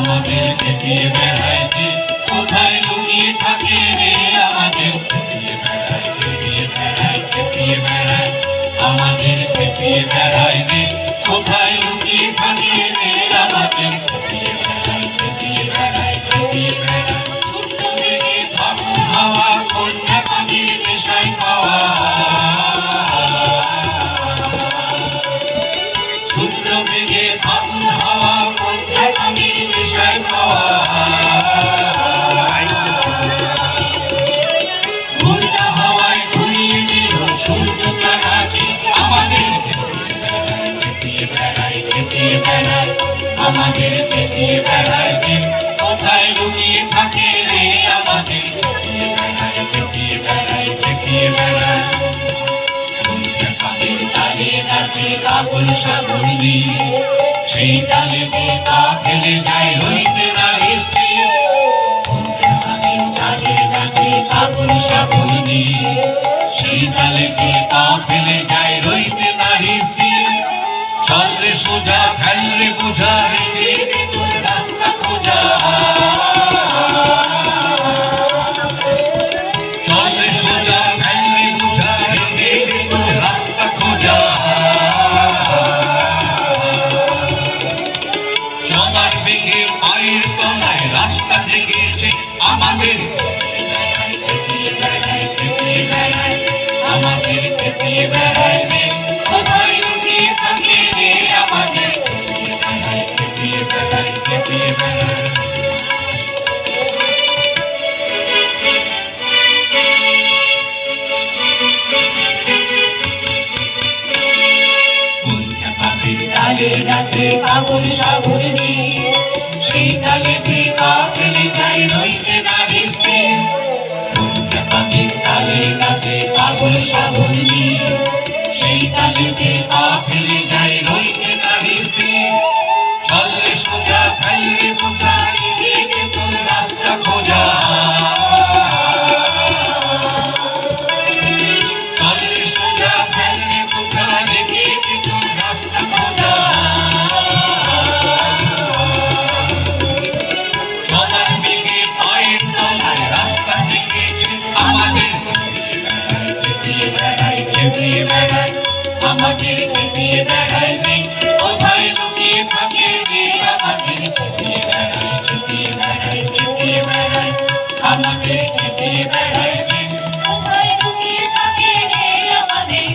আমাদের খেপিয়ে বেড়াইছে কোথায় লুকিয়ে থাকে রে আমাদের খেপিয়ে বেড়ায় খেপিয়ে বেড়ায় খেপিয়ে বেড়ায় আমাদের খেপিয়ে বেড়ায় যে কোথায় লুকিয়ে থাকে রে আমাদের খেপিয়ে বেড়ায় খেপিয়ে বেড়ায় খেপিয়ে বেড়ায় ছোট্ট বেগে ফাগুন হাওয়া কন্যা পাখির নেশায় পাওয়া ছোট্ট বেগে ফাগুন হাওয়া কন্যা পাখির নেশায় পাওয়া ঘূর্ণা হাওয়ায় ঘুরিয়ে দিল সূর্য তারাকে আমাদের খেপিয়ে বেড়ায় খেপিয়ে বেড়ায় আমাদের খেপিয়ে বেড়ায় যে কোথায় লুকিয়ে থাকে রে আমাদের খেপিয়ে বেড়ায় খেপিয়ে বেড়ায় খেপিয়ে বেড়ায় পাখির তালে নাচে কাবুল সাগর নিয়ে সেই তালে যে পা ফেলে যায় রইতে না স্থির পাখির তালে নাচে কাবুল সাগর নিয়ে সেই তালে যে পা ফেলে যায় রইতে না স্থির চল রে সোজা ফেল রে বোঝা রেখে তোর রাস্তা খোঁজা চল রে সোজা ফেল রে বোঝা রেখে তোর রাস্তা খোঁজা চলার বেগে পায়ের তলায় রাস্তা জেগেছে আমাদের খেপিয়ে বেড়ায় খেপিয়ে বেড়ায় আমাদের খেপিয়ে বেড়ায় যে কোথায় লুকিয়ে থাকে রে আমাদের খেপিয়ে বেড়ায় খেপিয়ে বেড়ায় পাখির তালে নাচে পাগল সাগর নিয়ে সেই তালে যে পা ফেলে যায় রইতে না স্থির পাখির তালে নাচে পাগল সাগর নিয়ে সেই তালে যে পা ফেলে যায় রইতে না স্থির চল রে সোজা ফেল রে বোঝা রেখে তোর রাস্তা খোঁজা চল রে সোজা ফেল রে বোঝা রেখে তোর রাস্তা খোঁজা চলার বেগে পায়ের তলায় রাস্তা জেগেছে আমাদের খেপিয়ে বেড়ায় খেপিয়ে বেড়ায় আমাদের খেপিয়ে বেড়ায় যে কোথায় লুকিয়ে থাকে রে আমাদের খেপিয়ে বেড়ায় খেপিয়ে বেড়ায় খেপিয়ে বেড়ায় আমাদের খেপিয়ে বেড়ায়